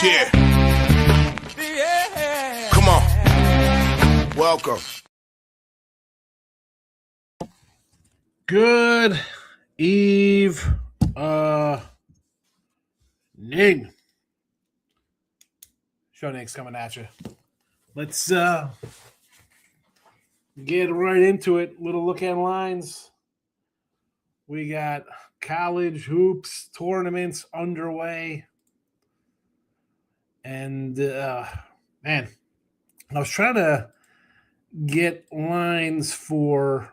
Yeah. Come on. Welcome. Good evening. Sean Higgs coming at you. Let's get right into it. Little look at lines. We got college hoops tournaments underway. And, man, I was trying to get lines for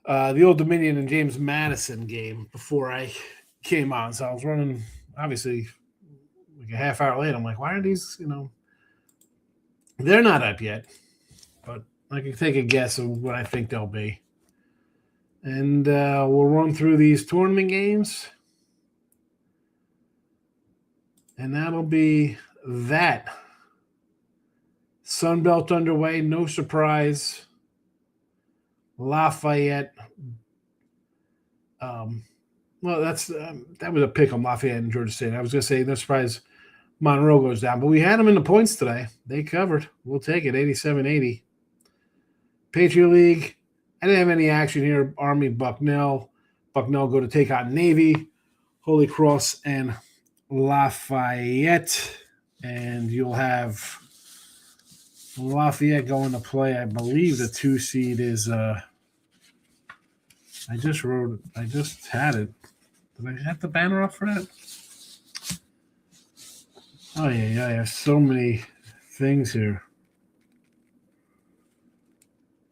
the Old Dominion and James Madison game before I came on. So I was running, obviously, like a half hour late. I'm like, why aren't these, they're not up yet. But I can take a guess of what I think they'll be. And we'll run through these tournament games. And that'll be that. Sunbelt underway, no surprise. Lafayette. Well, that was a pick on Lafayette and Georgia State. I was going to say, no surprise, Monroe goes down. But we had them in the points today. They covered. We'll take it, 87-80. Patriot League. I didn't have any action here. Army, Bucknell. Bucknell go to take on Navy. Holy Cross and Lafayette. And you'll have Lafayette going to play. I believe the 2 seed is I just had it. Did I have the banner up for that? Oh yeah, I have so many things here.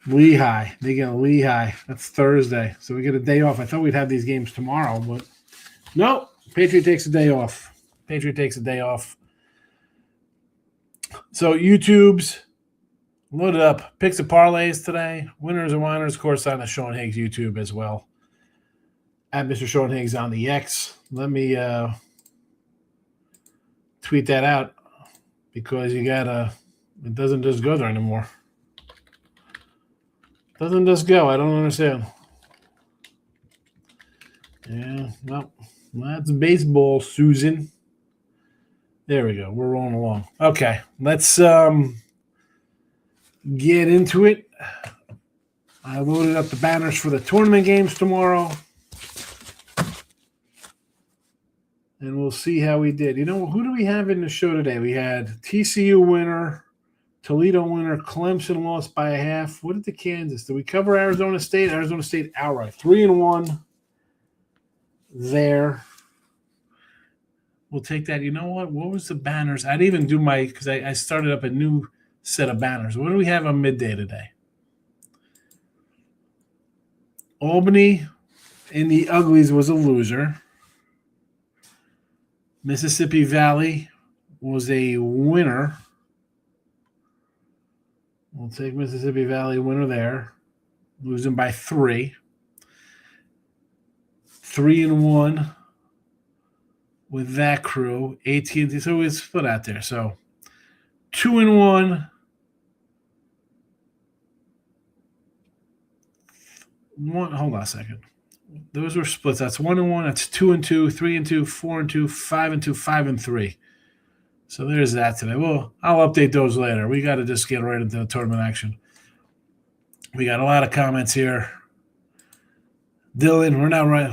Lehigh. They get a Lehigh. That's Thursday. So we get a day off. I thought we'd have these games tomorrow, but no. Patriot takes a day off. So YouTube's loaded up. Picks and parlays today. Winners and whiners, of course, on the Sean Higgs YouTube as well. At Mr. Sean Higgs on the X. Let me tweet that out because it doesn't just go there anymore. Doesn't just go. I don't understand. Yeah, well, that's baseball, Susan. There we go. We're rolling along. Okay, let's get into it. I loaded up the banners for the tournament games tomorrow. And we'll see how we did. Who do we have in the show today? We had TCU winner, Toledo winner, Clemson lost by a half. What did the Kansas? Did we cover Arizona State? Arizona State outright. 3-1 there. We'll take that. You know what? What was the banners? I'd even do because I started up a new set of banners. What do we have on midday today? Albany in the uglies was a loser. Mississippi Valley was a winner. We'll take Mississippi Valley winner there. Losing by 3. 3-1 with that crew. AT&T. So it's split out there. So 2-1. Hold on a second. Those were splits. That's 1-1. That's 2-2, 3-2, 4-2, 5-2, 5-3. So there's that today. Well, I'll update those later. We got to just get right into the tournament action. We got a lot of comments here. Dylan, we're not right.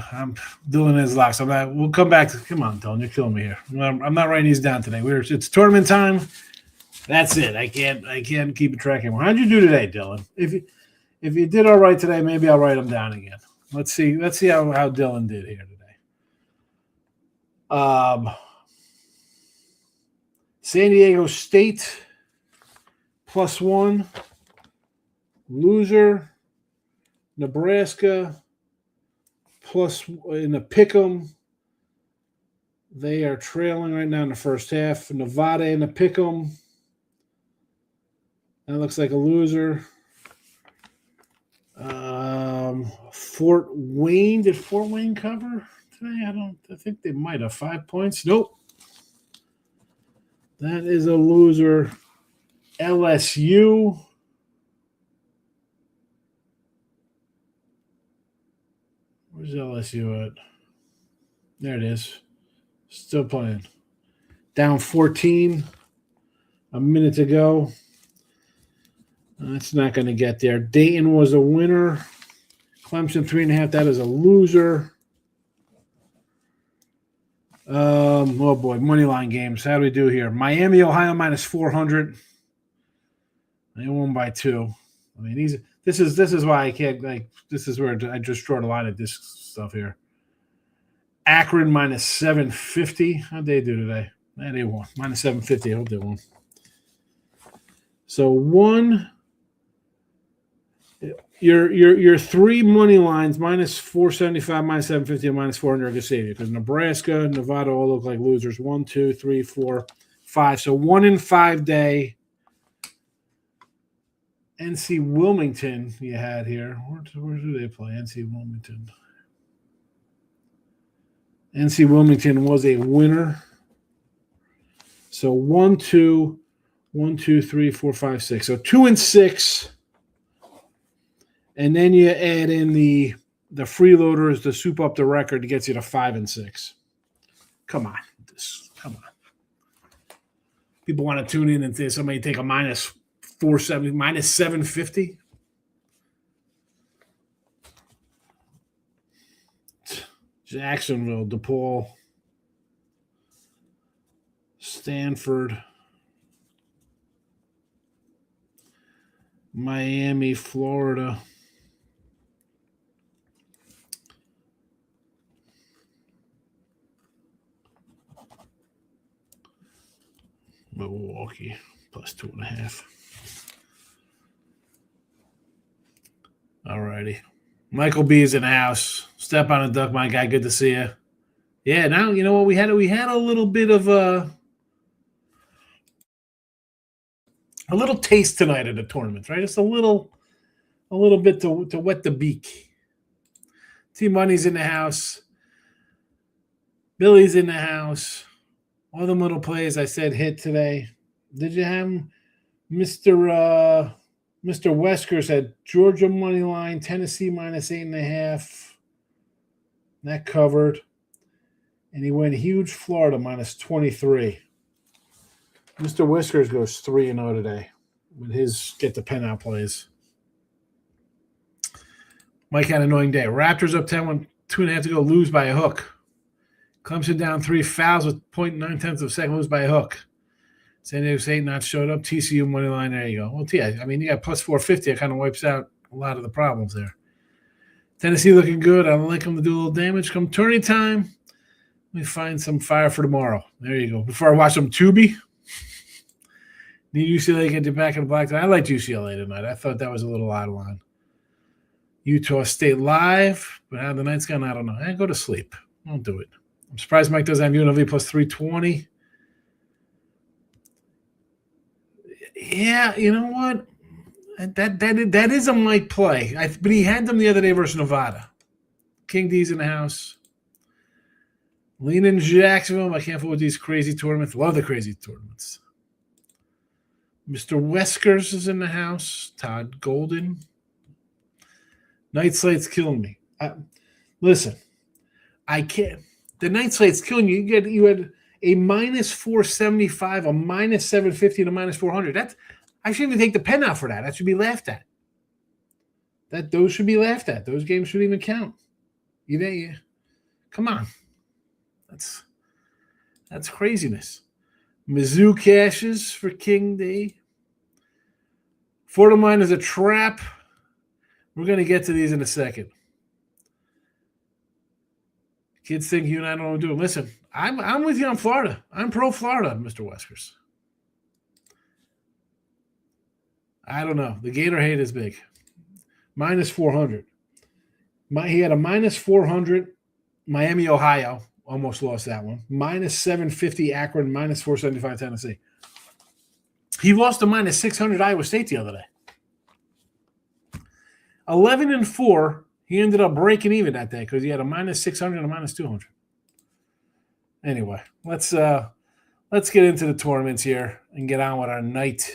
Dylan is locked. We'll come back. Come on, Dylan, you're killing me here. I'm not writing these down today. It's tournament time. That's it. I can't keep track anymore. How'd you do today, Dylan? If you did all right today, maybe I'll write them down again. Let's see how Dylan did here today. San Diego State +1. Loser. Nebraska plus in the pick'em. They are trailing right now in the first half. Nevada in the pick'em. That looks like a loser. Fort Wayne. Did Fort Wayne cover today? I think they might have 5 points. Nope. That is a loser. LSU. Where's LSU at? There it is. Still playing. Down 14. A minute to go. That's not going to get there. Dayton was a winner. Clemson 3.5. That is a loser. Oh boy, money line games. How do we do here? Miami, Ohio minus 400. They won by 2. I mean, this is why I can't this is where I just draw the line at this stuff here. Akron minus 750. How'd they do today? They won. Minus 750. I hope they won. So your 3 money lines, minus 475, minus 750, and minus 400 are going to save you because Nebraska, Nevada all look like losers. 1, 2, 3, 4, 5. So 1 in 5 day. NC Wilmington you had here. Where do they play? NC Wilmington. NC Wilmington was a winner. So 1, 2, 3, 4, 5, 6. So 2 and 6. And then you add in the freeloaders to soup up the record to get you to 5 and 6. Come on. Come on. People want to tune in and say somebody take a minus 470, minus 750. Jacksonville, DePaul, Stanford, Miami, Florida. Milwaukee plus 2.5. All righty. Michael B is in the house. Step on a duck, my guy. Good to see you. Yeah, now you know what we had a little bit of a little taste tonight of the tournament, right? Just a little bit to wet the beak. T Money's in the house. Billy's in the house. All the little plays I said hit today. Did you have Mr. Weskers had Georgia money line, Tennessee minus 8.5. That covered. And he went huge Florida minus 23. Mr. Whiskers goes 3-0 today with his get the pen out plays. Mike had an annoying day. Raptors up 10 with 2.5 to go, lose by a hook. Clemson down 3, fouls with 0.9 of a second, lose by a hook. San Diego State not showed up. TCU money line, there you go. Well, I mean, you got plus 450. It kind of wipes out a lot of the problems there. Tennessee looking good. I like them to do a little damage. Come tourney time, let me find some fire for tomorrow. There you go. Before I watch some Tubi, need UCLA get back in the black. I liked UCLA tonight. I thought that was a little out of line. Utah State live, but how the night's gone, I don't know. I go to sleep. Don't do it. I'm surprised Mike doesn't have UNLV plus 320. Yeah, you know what? That is a Mike play. But he had them the other day versus Nevada. King D's in the house. Lean in Jacksonville. I can't fool with these crazy tournaments. Love the crazy tournaments. Mr. Weskers is in the house. Todd Golden. Night slate's killing me. Listen, I can't. The night slate's killing you. You had a minus 475, a minus 750, and a minus 400. I shouldn't even take the pen out for that. That should be laughed at. Those should be laughed at. Those games shouldn't even count. Come on. That's craziness. Mizzou cashes for King D. Florida line is a trap. We're going to get to these in a second. Kids think you and I don't know what to do. Listen, I'm with you on Florida. I'm pro Florida, Mr. Weskers. I don't know. The Gator hate is big. Minus 400. He had a minus 400. Miami, Ohio. Almost lost that one. Minus 750 Akron. Minus 475 Tennessee. He lost to minus 600 Iowa State the other day. 11-4. He ended up breaking even that day because he had a minus 600 and a minus 200. Anyway, let's get into the tournaments here and get on with our night.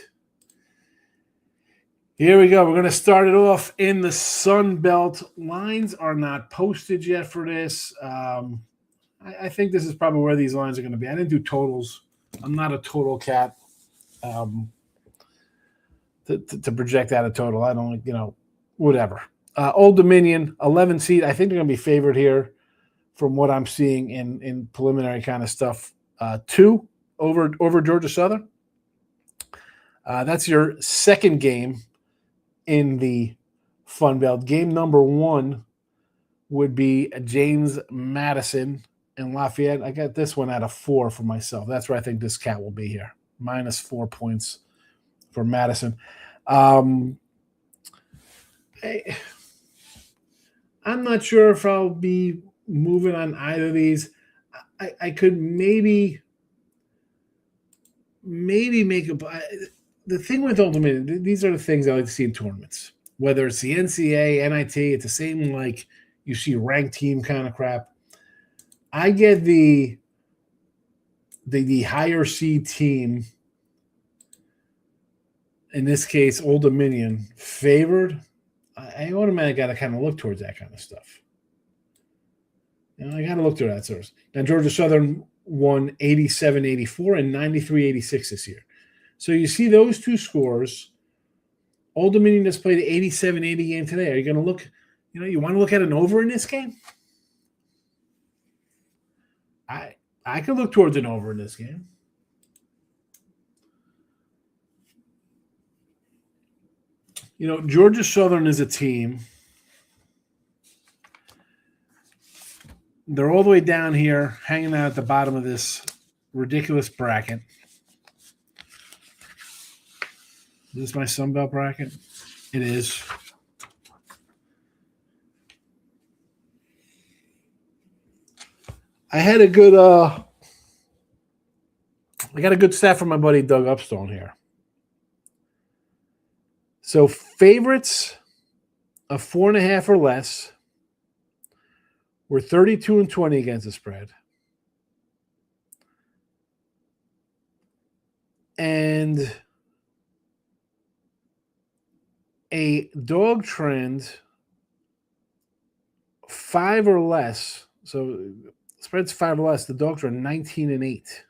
Here we go. We're going to start it off in the Sun Belt. Lines are not posted yet for this. I think this is probably where these lines are going to be. I didn't do totals. I'm not a total cat to project out a total. I don't, whatever. Old Dominion, 11 seed. I think they're going to be favored here from what I'm seeing in preliminary kind of stuff. 2 over Georgia Southern. That's your second game in the Fun Belt. Game number 1 would be James Madison and Lafayette. I got this one at a 4 for myself. That's where I think this cat will be here. -4 points for Madison. I'm not sure if I'll be moving on either of these. I could maybe make a – the thing with Old Dominion, these are the things I like to see in tournaments. Whether it's the NCAA, NIT, it's the same like you see ranked team kind of crap. I get the higher seed team, in this case, Old Dominion, favored. I automatically got to kind of look towards that kind of stuff. I got to look to that source. Now, Georgia Southern won 87-84 and 93-86 this year. So you see those two scores. Old Dominion just played the 87-80 game today. Are you going to look, you want to look at an over in this game? I could look towards an over in this game. Georgia Southern is a team. They're all the way down here, hanging out at the bottom of this ridiculous bracket. Is this my Sun Belt bracket? It is. I had a good I got a good stat from my buddy Doug Upstone here. So favorites of 4.5 or less were 32-20 against the spread. And a dog trend 5 or less, so spreads 5 or less, the dogs are 19-8.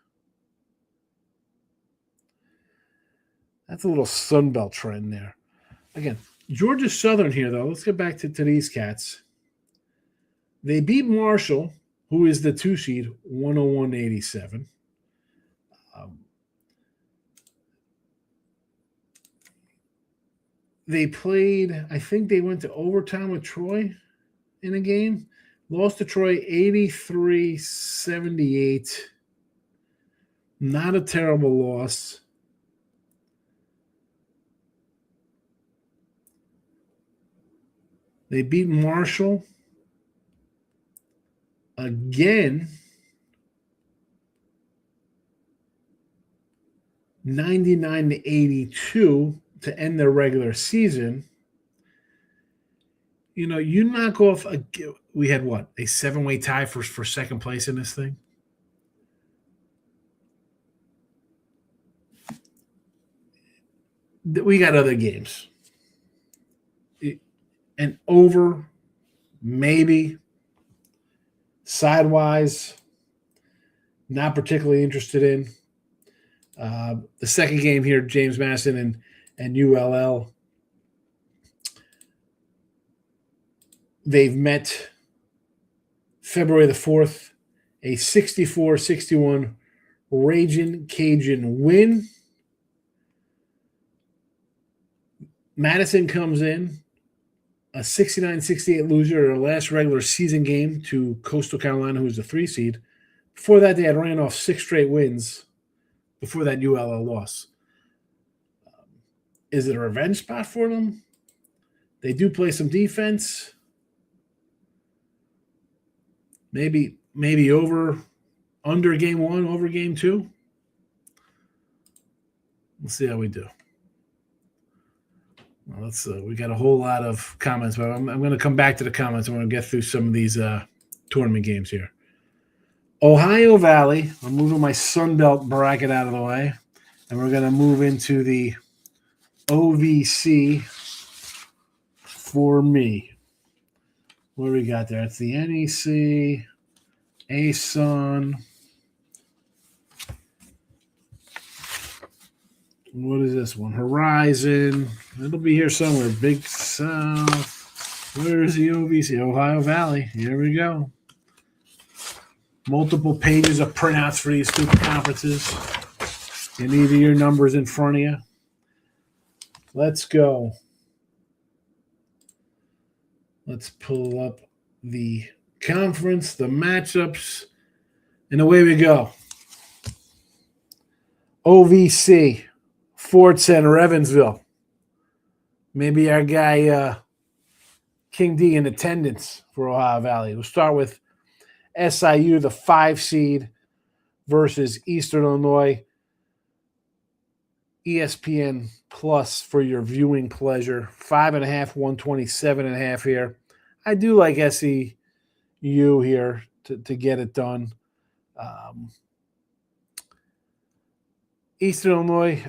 That's a little Sun Belt trend there. Again, Georgia Southern here, though. Let's get back to these cats. They beat Marshall, who is the 2 seed, 101-87. They played, I think they went to overtime with Troy in a game. Lost to Troy 83-78. Not a terrible loss. They beat Marshall again, 99-82 to end their regular season. You knock off we had what, a 7-way tie for second place in this thing. We got other games. And over, maybe. Sidewise, not particularly interested in. The second game here, James Madison and ULL. They've met February the 4th, a 64-61 Ragin' Cajun win. Madison comes in, a 69-68 loser, their last regular season game to Coastal Carolina, who was the 3 seed. Before that, they had ran off 6 straight wins before that ULL loss. Is it a revenge spot for them? They do play some defense. Maybe under game 1, over game 2. We'll see how we do. Well, we got a whole lot of comments, but I'm going to come back to the comments. I'm going to get through some of these tournament games here. Ohio Valley. I'm moving my Sun Belt bracket out of the way, and we're going to move into the OVC for me. What do we got there? It's the NEC, ASUN. What is this one? Horizon. It'll be here somewhere. Big South. Where is the OVC? Ohio Valley. Here we go. Multiple pages of printouts for these stupid conferences. You need your numbers in front of you. Let's go. Let's pull up the conference, the matchups, and away we go. OVC, Ford Center, Evansville. Maybe our guy King D in attendance for Ohio Valley. We'll start with SIU, the 5 seed, versus Eastern Illinois. ESPN Plus for your viewing pleasure. 5.5, 127.5 here. I do like SEU here to get it done. Eastern Illinois,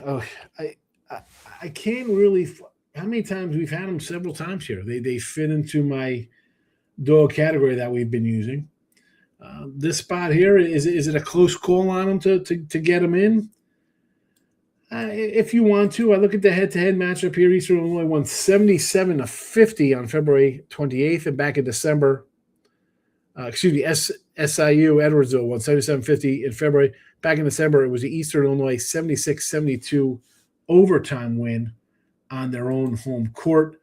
I can't really – how many times we've had them? Several times here. They fit into my dog category that we've been using. This spot here, is it a close call on them to get them in? If you want to, I look at the head-to-head matchup here. Eastern Illinois won 77-50 on February 28th, and back in December, SIU Edwardsville won 77-50 in February. Back in December, it was the Eastern Illinois 76-72 overtime win on their own home court.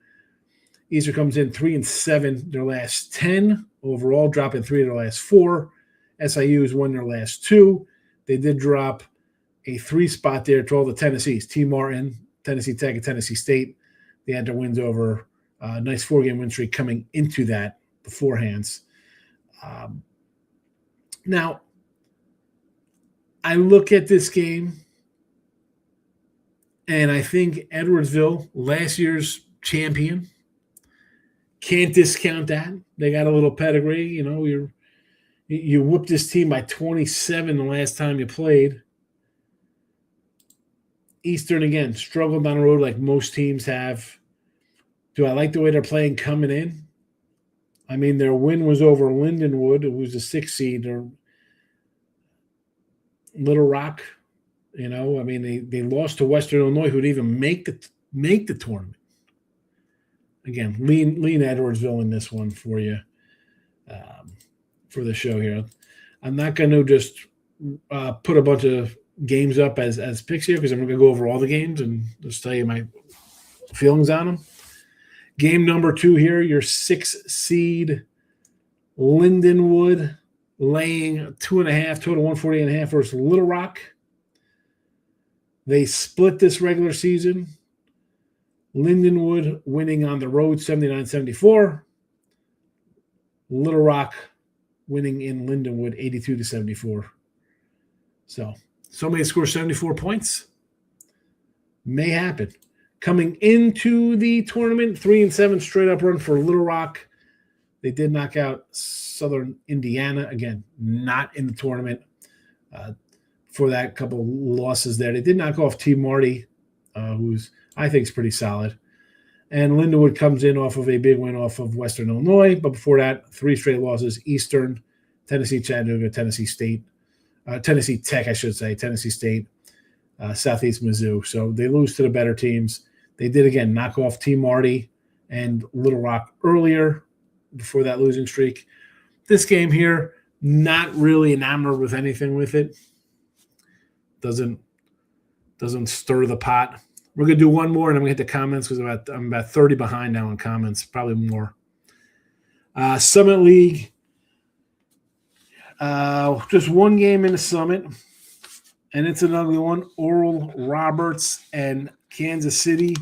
Eastern comes in 3-7 their last 10 overall, dropping 3 of their last 4. SIU has won their last 2. They did drop a 3 spot there to all the Tennessees. T. Martin, Tennessee Tech, and Tennessee State. They had their wins over a nice 4-game win streak coming into that beforehand. Now, I look at this game, and I think Edwardsville, last year's champion, can't discount that. They got a little pedigree. You know, you whooped this team by 27 the last time you played. Eastern, again, struggled on the road like most teams have. Do I like the way they're playing coming in? I mean, their win was over Lindenwood, who was a 6 seed, or Little Rock. You know, I mean, they lost to Western Illinois, who didn't even make the tournament. Again, lean Edwardsville in this one for you for the show here. I'm not going to just put a bunch of games up as picks here because I'm going to go over all the games and just tell you my feelings on them. Game number 2 here, your 6 seed Lindenwood laying 2.5, total 148.5 versus Little Rock. They split this regular season. Lindenwood winning on the road 79-74. Little Rock winning in Lindenwood 82-74. So somebody scores 74 points. May happen. Coming into the tournament, 3-7 straight up run for Little Rock. They did knock out Southern Indiana. Again, not in the tournament for that couple losses there. They did knock off T. Marty, who's I think is pretty solid. And Lindenwood comes in off of a big win off of Western Illinois. But before that, 3 straight losses: Eastern, Tennessee Chattanooga, Tennessee State, Tennessee Tech, I should say, Tennessee State, Southeast Mizzou. So they lose to the better teams. They did, again, knock off T. Marty and Little Rock earlier before that losing streak. This game here, not really enamored with anything with it. Doesn't stir the pot. We're going to do one more, and I'm going to hit the comments because I'm about 30 behind now in comments, probably more. Summit League. Just one game in the Summit, and it's an ugly one. Oral Roberts and Kansas City.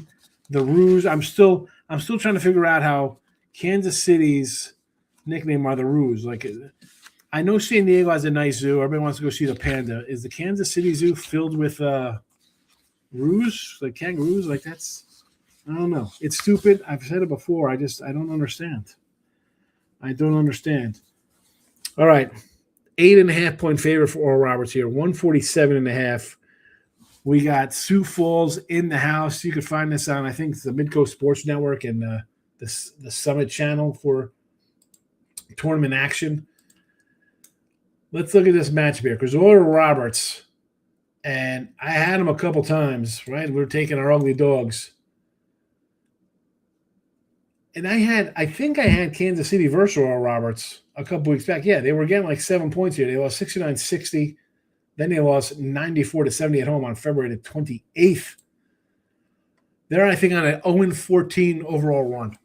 The Roos. I'm still trying to figure out how Kansas City's nickname are the Roos. Like, I know San Diego has a nice zoo. Everybody wants to go see the panda. Is the Kansas City Zoo filled with roos, like kangaroos? Like, that's, I don't know. It's stupid. I've said it before. I don't understand. I don't understand. All right. 8.5 point favorite for Oral Roberts here. 147.5 We got Sioux Falls in the house. You can find this on, I think, the Midcoast Sports Network and the Summit channel for tournament action. Let's look at this matchup here. Because Oral Roberts, and I had him a couple times, right? We were taking our ugly dogs. And I think I had Kansas City versus Oral Roberts a couple weeks back. Yeah, they were getting like 7 points here. They lost 69-60. Then they lost 94-70 at home on February the 28th. They're, I think, on an 0-14 overall run.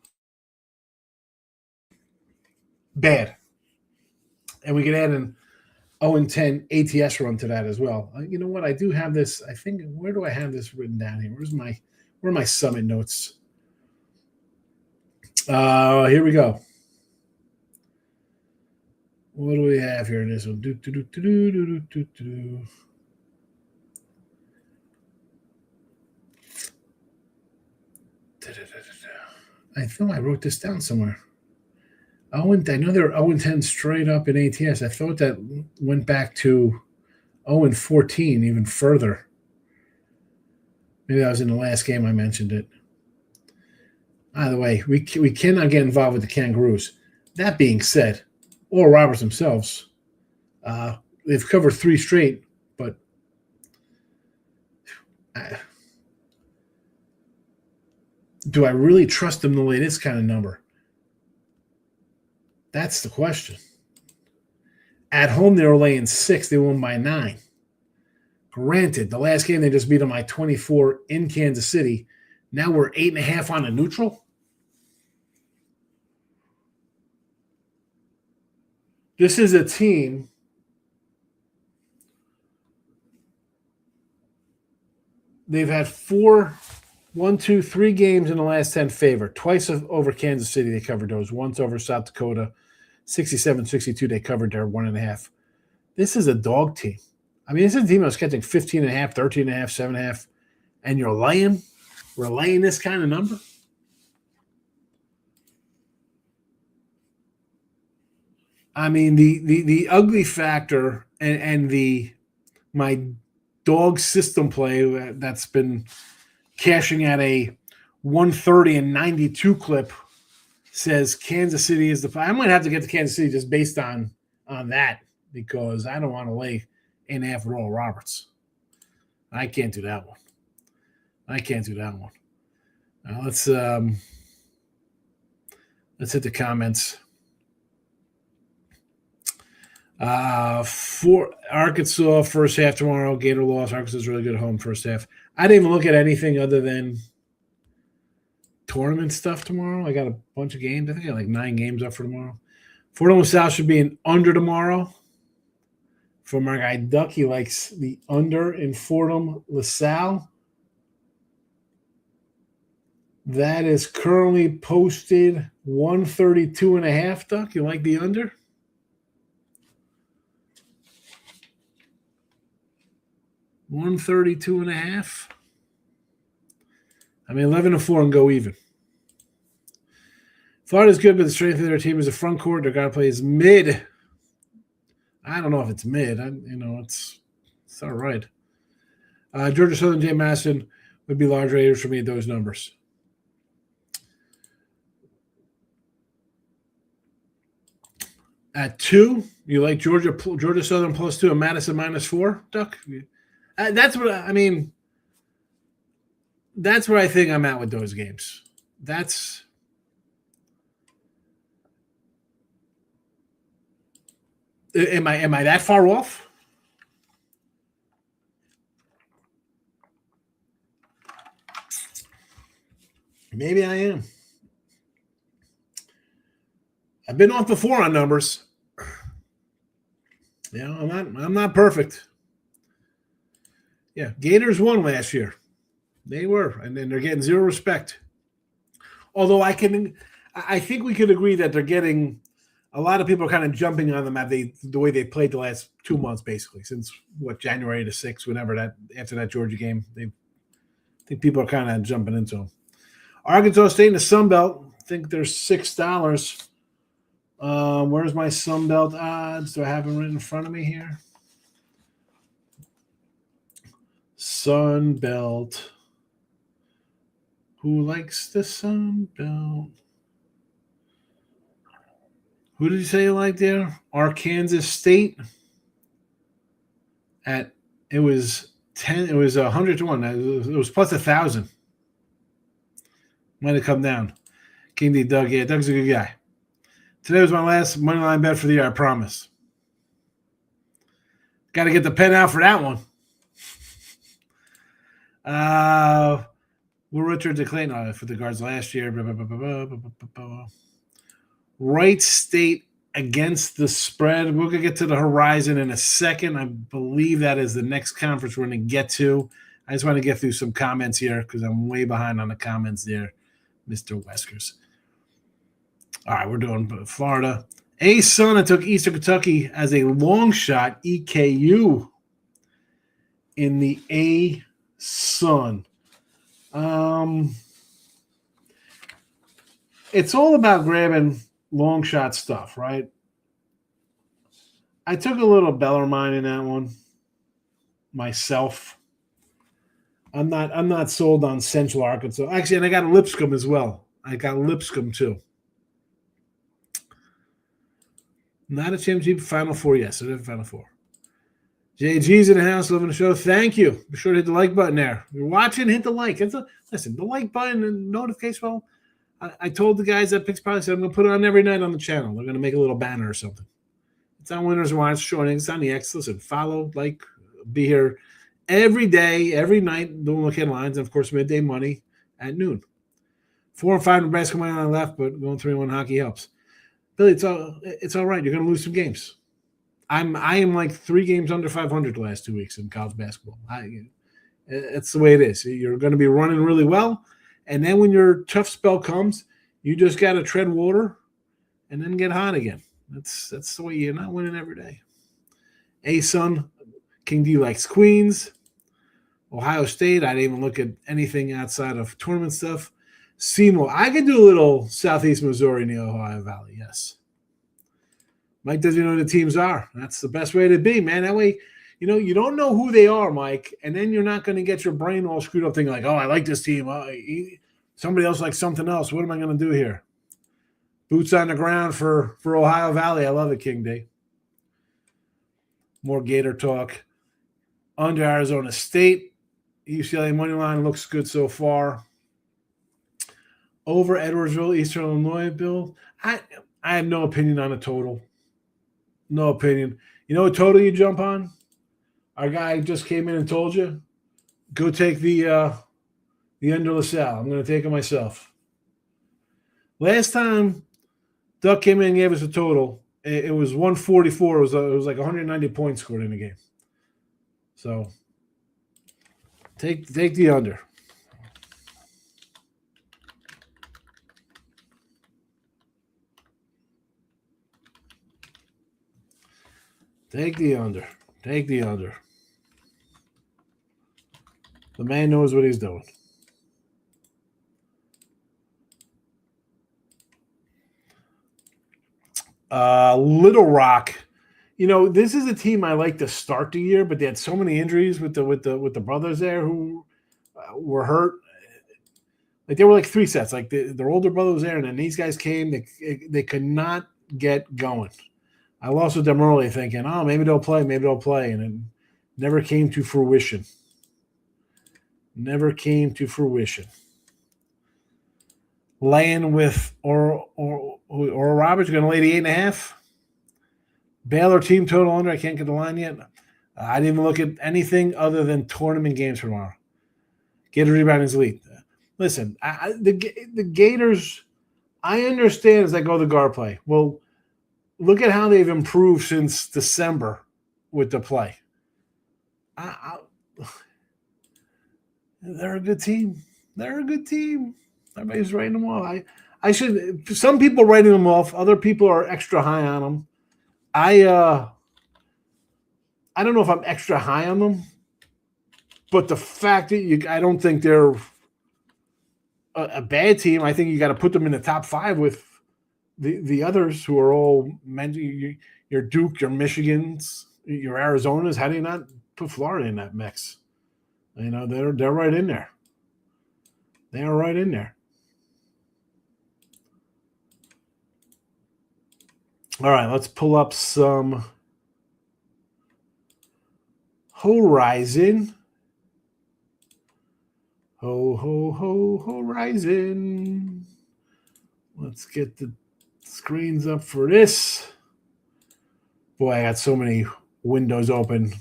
Bad. And we can add an 0-10 ATS run to that as well. You know what? I do have this. I think, where do I have this written down here? Where are my summit notes? Here we go. What do we have here in this one? I thought I wrote this down somewhere. I know they're 0-10 straight up in ATS. I thought that went back to 0-14 even further. Maybe that was in the last game I mentioned it. Either way, we cannot get involved with the Kangaroos. That being said, Oral Roberts themselves, they've covered 3 straight, but do I really trust them to lay this kind of number? That's the question. At home, they were laying 6. They won by 9. Granted, the last game they just beat them by 24 in Kansas City. Now we're 8.5 on a neutral. This is a team they've had 3 games in the last 10 favored. Twice over Kansas City, they covered those. Once over South Dakota, 67-62, they covered their 1.5. This is a dog team. I mean, this is a team that was catching 15.5, 13.5, 7.5, and we're laying this kind of number. I mean, the ugly factor and my dog system play that's been cashing at a 130 and 92 clip says Kansas City is the. I might have to get to Kansas City just based on that because I don't want to lay 8.5 with Oral Roberts. I can't do that one. Now let's hit the comments. For Arkansas, first half tomorrow, Gator loss. Arkansas is really good at home first half. I didn't even look at anything other than tournament stuff tomorrow. I got a bunch of games. I think I got like 9 games up for tomorrow. Fordham LaSalle should be an under tomorrow. From our guy Duck, he likes the under in Fordham LaSalle. That is currently posted 132.5, Duck. You like the under? $132.5. I mean, 11-4 and go even. Florida's good, but the strength of their team is the front court. Their guy plays mid. I don't know if it's mid. It's all right. Georgia Southern, Jay Masson would be large raters for me at those numbers. At 2, you like Georgia Southern +2 and Madison -4, Duck? That's what I mean. That's where I think I'm at with those games. Am I that far off? Maybe I am. I've been off before on numbers. I'm not perfect. Yeah, Gators won last year. They were, and then they're getting zero respect. Although I think we could agree that they're getting a lot of people are kind of jumping on them the way they played the last 2 months, basically, since January the 6th, after that Georgia game. I think people are kind of jumping into them. Arkansas State in the Sun Belt. I think they're $6. Where's my Sun Belt odds? Do I have them written in front of me here? Sun Belt. Who likes the Sun Belt? Who did you say you liked there? Arkansas State. It was 10. It was 100 to 1. It was plus 1,000. Might have come down. King D. Doug. Yeah, Doug's a good guy. Today was my last money line bet for the year. I promise. Got to get the pen out for that one. Will Richard DeClayton for the guards last year. Wright State against the spread. We're going to get to the horizon in a second. I believe that is the next conference we're going to get to. I just want to get through some comments here because I'm way behind on the comments there, Mr. Weskers. All right, we're doing Florida. ASUN, I took Eastern Kentucky as a long shot, EKU, in the ASUN. It's all about grabbing long shot stuff, right? I took a little Bellarmine in that one myself. I'm not sold on Central Arkansas. Actually, and I got Lipscomb as well. I got Lipscomb too. Not a championship Final Four. Yes, it is Final Four. JG's in the house, loving the show. Thank you. Be sure to hit the like button there. If you're watching, hit the like. Listen, the like button and notification bell. I told the guys at Picks Probably said I'm going to put it on every night on the channel. They're going to make a little banner or something. It's on Winners and Wires, shorting. It's on the X. Listen, follow, like, be here every day, every night, doing look headlines, and of course, midday money at noon. 4 and 5 in basketball on the left, but going 3-1 hockey helps. Billy, it's all right. You're going to lose some games. I am like 3 games under 500 the last 2 weeks in college basketball. It's the way it is. You're going to be running really well, and then when your tough spell comes, you just got to tread water and then get hot again. That's the way you're not winning every day. ASUN, King D likes Queens. Ohio State, I didn't even look at anything outside of tournament stuff. Seymour, I could do a little Southeast Missouri in the Ohio Valley, yes. Mike doesn't know who the teams are. That's the best way to be, man. That way, you don't know who they are, Mike, and then you're not going to get your brain all screwed up thinking like, oh, I like this team. Somebody else likes something else. What am I going to do here? Boots on the ground for Ohio Valley. I love it, King D. More Gator talk. Under Arizona State. UCLA money line looks good so far. Over Edwardsville, Eastern Illinois, Bill. I have no opinion on a total. No opinion. You know what total you jump on? Our guy just came in and told you, go take the under LaSalle. I'm going to take it myself. Last time Duck came in and gave us a total, it was 144. It was like 190 points scored in the game. So take the under. Take the under. Take the under. The man knows what he's doing. Little Rock. This is a team I like to start the year, but they had so many injuries with the brothers there who were hurt. Like they were like 3 sets. Like their older brother was there, and then these guys came. They could not get going. I lost with them early thinking, oh, maybe they'll play, and it never came to fruition. Never came to fruition. Laying with or Roberts, going to lay the 8.5. Baylor team total under. I can't get the line yet. I didn't even look at anything other than tournament games for tomorrow. Gator rebounding is elite. Listen, the Gators, I understand as I go to guard play. Well, look at how they've improved since December with the play. They're a good team. They're a good team. Everybody's writing them off. Some people are writing them off. Other people are extra high on them. I don't know if I'm extra high on them, but the fact that I don't think they're a bad team. I think you got to put them in the top 5 with the others who are all your Duke, your Michigans, your Arizonas. How do you not put Florida in that mix? You know, they're right in there. They are right in there. All right, let's pull up some Horizon. Horizon. Let's get the screens up for this. Boy, I got so many windows open.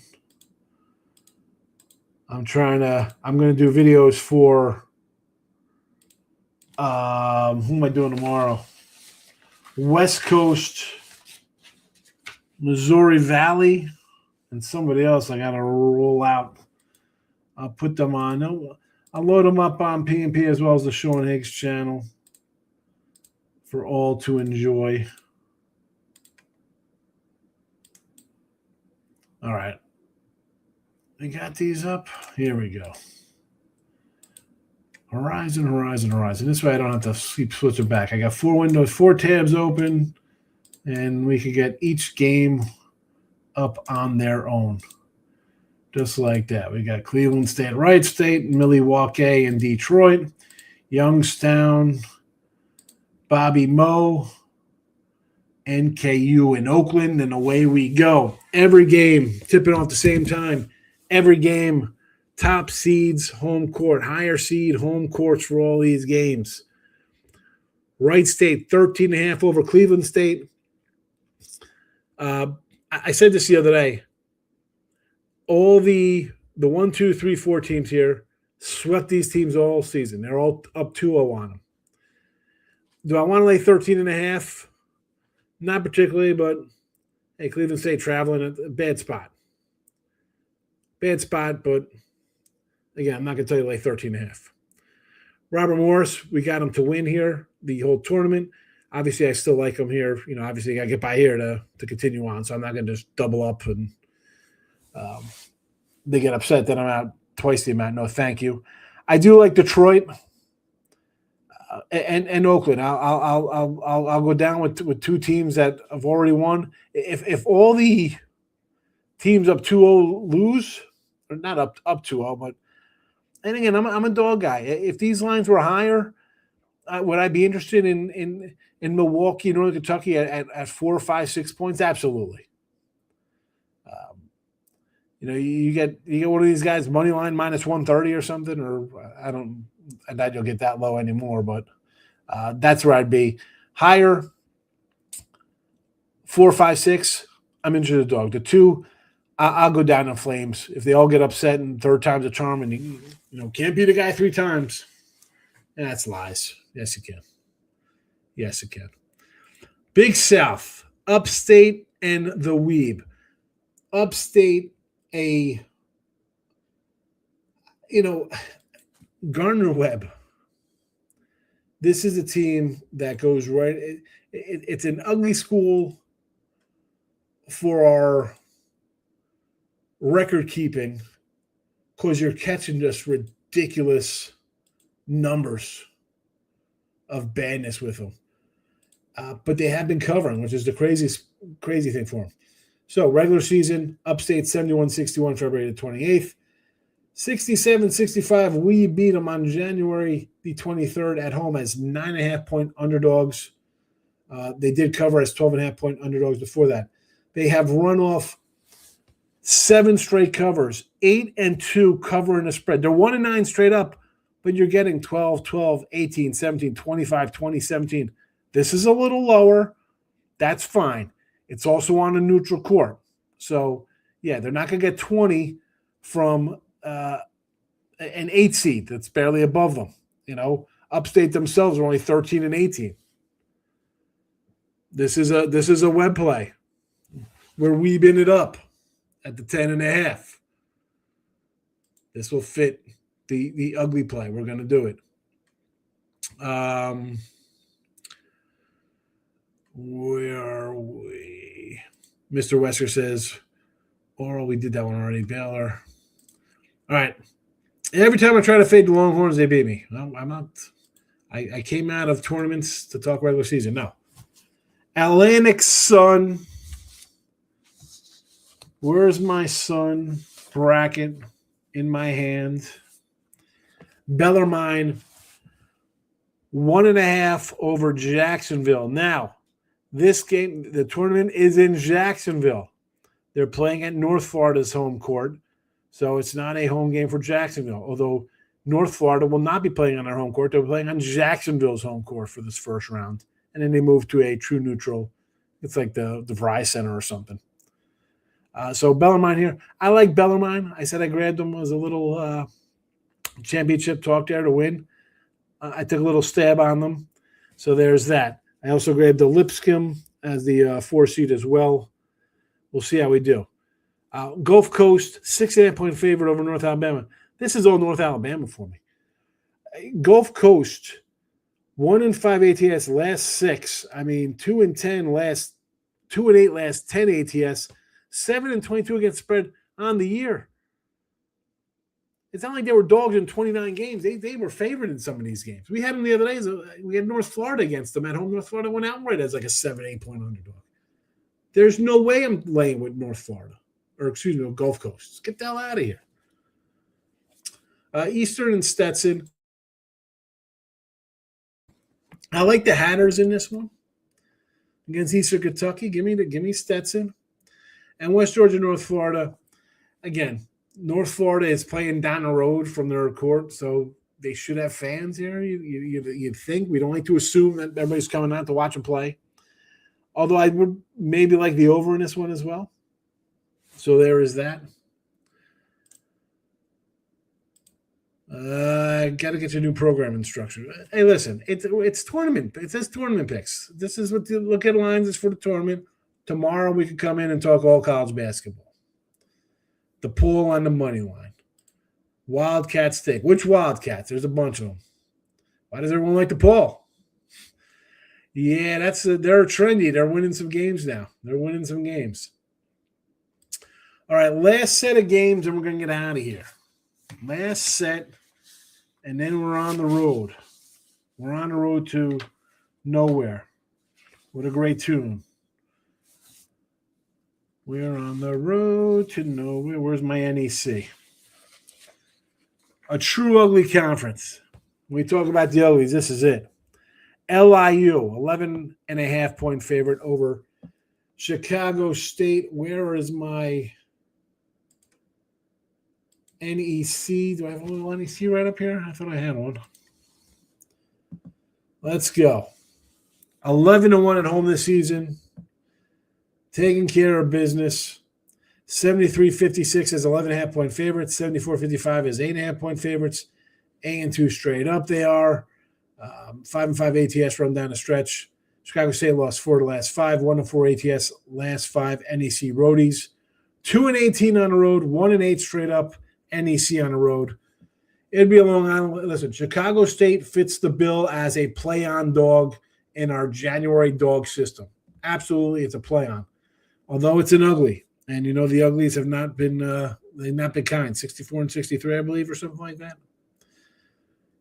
I'm going to do videos for, who am I doing tomorrow? West Coast, Missouri Valley, and somebody else I got to roll out. I'll put them on. I'll load them up on PnP as well as the Sean Higgs channel for all to enjoy. All right. I got these up. Here we go. Horizon. This way I don't have to keep switching back. I got 4 windows, 4 tabs open, and we could get each game up on their own. Just like that. We got Cleveland State, Wright State, Milwaukee, and Detroit, Youngstown, Bobby Moe, NKU in Oakland, and away we go. Every game, tipping off the same time. Every game, top seeds, home court, higher seed, home courts for all these games. Wright State, 13.5 over Cleveland State. I said this the other day. All the 1, 2, 3, 4 teams here swept these teams all season. They're all up 2-0 on them. Do I want to lay 13.5? Not particularly, but hey, Cleveland State traveling at a bad spot. Bad spot, but again, I'm not going to tell you lay 13.5. Robert Morris, we got him to win here, the whole tournament. Obviously, I still like him here. You know, obviously, I got to get by here to continue on, so I'm not going to just double up and they get upset that I'm out twice the amount. No, thank you. I do like Detroit and Oakland. I'll go down with 2 teams that have already won. If all the teams up 2-0 lose, or not up 2-0, but and again, I'm a dog guy. If these lines were higher, would I be interested in Milwaukee, Northern Kentucky at 4, 5, 6 points? Absolutely. You know, you get one of these guys money line minus 130 or something, or I doubt you'll get that low anymore, but that's where I'd be. Higher, 4, 5, 6. I'm interested in the dog. The 2, I'll go down in flames if they all get upset and third time's a charm, and you can't beat a guy 3 times. That's lies. Yes, you can. Yes, you can. Big South, Upstate, and the Weeb. Upstate. Gardner Webb. This is a team that goes right. It's an ugly school for our record keeping because you're catching just ridiculous numbers of badness with them. But they have been covering, which is the crazy thing for them. So regular season, Upstate 71-61, February the 28th. 67-65, we beat them on January the 23rd at home as 9.5-point underdogs. They did cover as 12.5-point underdogs before that. They have run off 7 straight covers, 8-2 covering the spread. They're 1-9 straight up, but you're getting 12, 12, 18, 17, 25, 20, 17. This is a little lower. That's fine. It's also on a neutral court. So, yeah, they're not going to get 20 from an 8 seed that's barely above them. Upstate themselves are only 13 and 18. This is a web play. We're weebing it up at the 10.5. This will fit the ugly play. We're going to do it. Where are we? Mr. Wesker says, Oral, we did that one already. Baylor. All right. Every time I try to fade the Longhorns, they beat me. I'm not. I came out of tournaments to talk regular season. No. Atlantic Sun. Where's my Sun bracket? in my hand. Bellarmine 1.5 over Jacksonville. Now, this game, the tournament is in Jacksonville. They're playing at North Florida's home court, so it's not a home game for Jacksonville, although North Florida will not be playing on their home court. They're playing on Jacksonville's home court for this first round, and then they move to a true neutral. It's like the Verizon Center or something. So Bellarmine here. I like Bellarmine. I said I grabbed them as a little championship talk there to win. I took a little stab on them. So there's that. I also grabbed the Lipscomb as the 4 seed as well. We'll see how we do. Gulf Coast, 6.5-point favorite over North Alabama. This is all North Alabama for me. Gulf Coast, 1-5 ATS last 6. I mean, 2-10 last 2-8 last 10 ATS. 7-22 against spread on the year. It's not like they were dogs in 29 games. They were favored in some of these games. We had them the other day. We had North Florida against them at home. North Florida went outright as like a 7-8-point underdog. There's no way I'm laying with North Florida. Or, excuse me, Gulf Coast. Get the hell out of here. Eastern and Stetson. I like the Hatters in this one. Against Eastern Kentucky. Give me Stetson. And West Georgia, North Florida. Again, North Florida is playing down the road from their court, so they should have fans here. You'd think. We don't like to assume that everybody's coming out to watch them play. Although I would maybe like the over in this one as well. So there is that. Got to get your new program instruction. Hey, listen, it's tournament. It says tournament picks. This is what the look at lines is for the tournament. Tomorrow we can come in and talk all college basketball. The pool on the money line. Wildcats take. Which Wildcats? There's a bunch of them. Why does everyone like the pool? Yeah, they're trendy. They're winning some games now. They're winning some games. All right, last set of games, and we're going to get out of here. Last set, and then we're on the road. We're on the road to nowhere. What a great tune. We're on the road to nowhere. Where's my NEC? A true ugly conference. When we talk about the uglies, this is it. LIU, 11.5-point favorite over Chicago State. Where is my NEC? Do I have a little NEC right up here? I thought I had one. Let's go. 11-1 at home this season. Taking care of business. 73-56 as 11.5-point favorites. 74-55 as 8.5-point favorites. 8-2 straight up they are. 5-5 ATS run down the stretch. Chicago State lost 4 to last 5. 1-4 ATS last 5 NEC roadies. 2-18 on the road. 1-8 straight up NEC on the road. It'd be a Long Island. Listen, Chicago State fits the bill as a play-on dog in our January dog system. Absolutely, it's a play-on. Although it's an ugly, and you know the uglies have not been they've not been kind. 64 and 63, I believe, or something like that.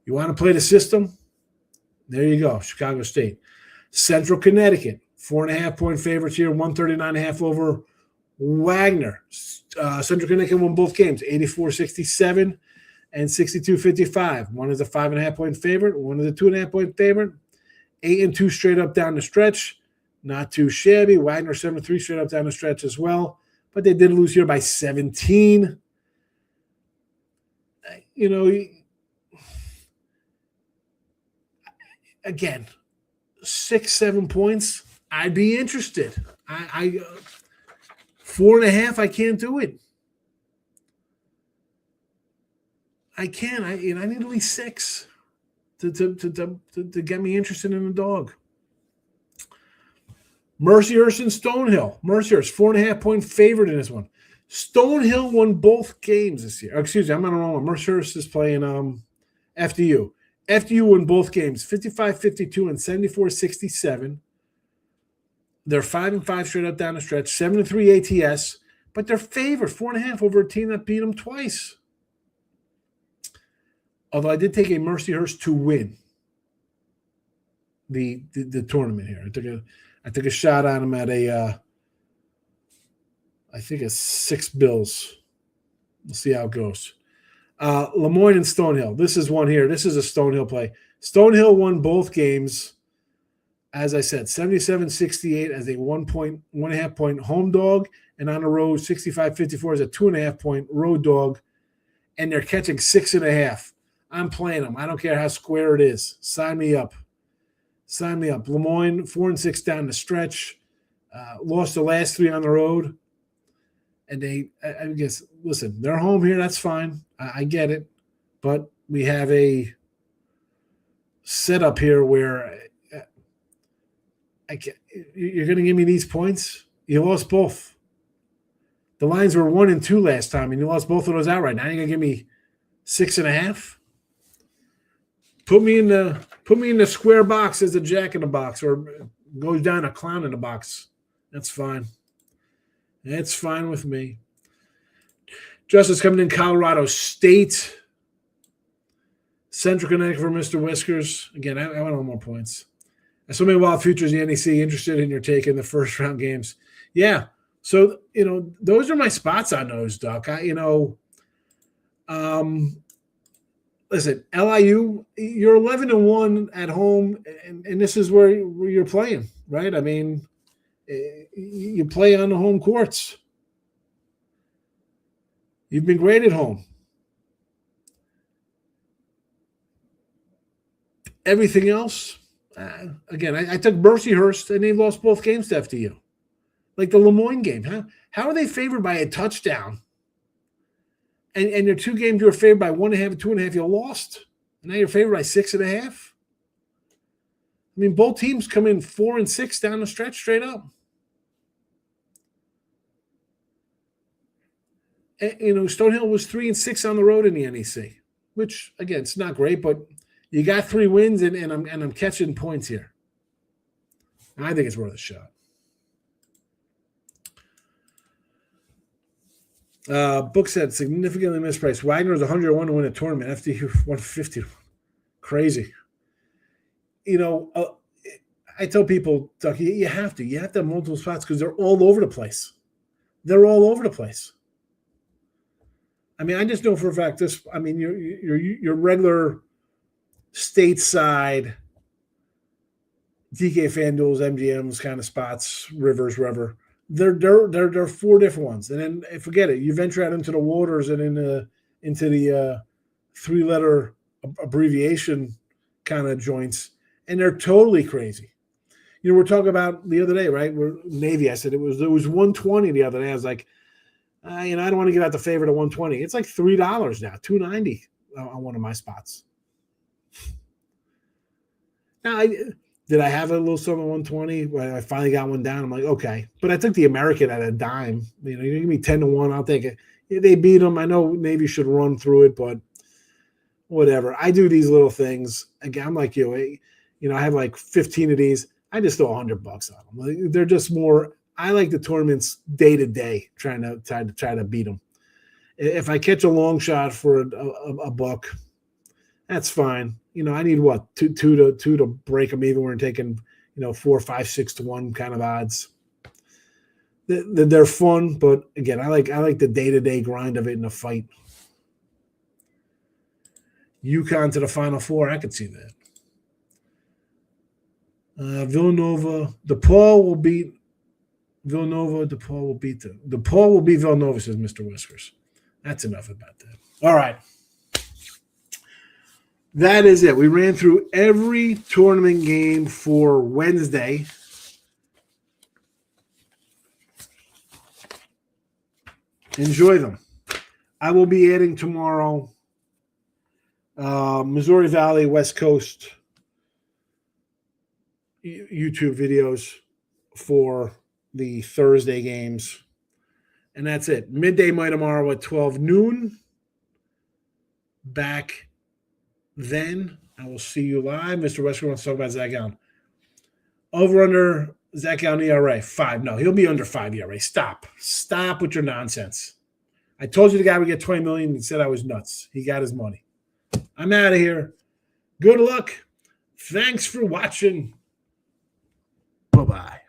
You want to play the system? There you go, Chicago State. Central Connecticut, 4.5-point favorites here, 139.5 over Wagner. Central Connecticut won both games, 84-67 and 62-55. One is a 5.5-point favorite, one is a 2.5-point favorite. 8-2 straight up down the stretch. Not too shabby. Wagner 7-3 straight up down the stretch as well. But they did lose here by 17. You know, again, 6-7 points, I'd be interested. I 4.5, I can't do it. I can't. I need at least 6 to get me interested in the dog. Mercyhurst and Stonehill. Mercyhurst, 4.5-point favorite in this one. Stonehill won both games this year. Excuse me, I'm on the wrong one. Mercyhurst is playing FDU. FDU won both games, 55-52 and 74-67. They're 5-5 straight up down the stretch, 7-3 ATS, but they're favored 4.5 over a team that beat them twice. Although I did take a Mercyhurst to win the tournament here. I took a shot on him at I think it's 6 bills. We'll see how it goes. Lemoyne and Stonehill. This is one here. This is a Stonehill play. Stonehill won both games, as I said, 77-68 as a 1.5 point home dog, and on the road, 65-54 as a 2.5 point road dog, and they're catching 6.5. I'm playing them. I don't care how square it is. Sign me up. Sign me up. Lemoyne, 4-6 down the stretch. Lost the last 3 on the road. And I guess, listen, they're home here. That's fine. I get it. But we have a setup here where you're going to give me these points? You lost both. The lines were 1 and 2 last time, and you lost both of those outright. Now you're going to give me 6.5? Put me in the square box as a jack in the box, or goes down a clown in the box. That's fine. That's fine with me. Justice coming in Colorado State. Central Connecticut for Mr. Whiskers. Again, I want all more points. So many wild futures in the NEC. Interested in your take in the first round games. Yeah. So, those are my spots on those, Duck. Listen, LIU, you're 11-1 at home, and this is where you're playing, right? I mean, you play on the home courts. You've been great at home. Everything else, again, I took Mercyhurst, and they lost both games to FDU. Like the Lemoyne game. How are they favored by a touchdown? And your 2 games you were favored by 1.5 and 2.5, you lost. And now you're favored by 6.5. I mean, both teams come in 4-6 down the stretch straight up. And, Stonehill was 3-6 on the road in the NEC, which again, it's not great, but you got 3 wins, and I'm catching points here. And I think it's worth a shot. Book said significantly mispriced. Wagner is 101 to win a tournament. FDU 150. Crazy. I tell people, Duck, you have to have multiple spots because they're all over the place. They're all over the place. I mean, I just know for a fact this. I mean, your regular stateside DK FanDuels, MGMs kind of spots, Rivers, Rever. They're 4 different ones, and then forget it. You venture out into the waters and into the 3-letter abbreviation kind of joints, and they're totally crazy. We're talking about the other day, right? Navy. I said it was 120 the other day. I was like, I don't want to get out the favorite of 120. It's like $3 now, $2.90 on one of my spots. Now did I have a little something 120 when I finally got one down? I'm like, okay. But I took the American at a dime. You give me 10-1, I'll take it. They beat them. I know Navy should run through it, but whatever. I do these little things. Again, I'm like you. I have like 15 of these. I just throw $100 on them. They're just more. I like the tournaments day to day, trying to beat them. If I catch a long shot for a buck, that's fine. I need what two to break them even. We're taking 4, 5, 6 to 1 kind of odds. They're fun, but again, I like the day-to-day grind of it in a fight. UConn to the Final Four, I could see that. Villanova, DePaul will beat Villanova. DePaul will beat DePaul will beat Villanova, says Mr. Whiskers. That's enough about that. All right. That is it. We ran through every tournament game for Wednesday. Enjoy them. I will be adding tomorrow Missouri Valley, West Coast YouTube videos for the Thursday games. And that's it. Midday my tomorrow at 12 noon. Back then. I will see you live. Mr. Wesker wants to talk about Zach Allen. Over under Zach Allen ERA, 5. No, he'll be under 5 ERA. Stop with your nonsense. I told you the guy would get $20 million. He said I was nuts. He got his money. I'm out of here. Good luck. Thanks for watching. Bye-bye.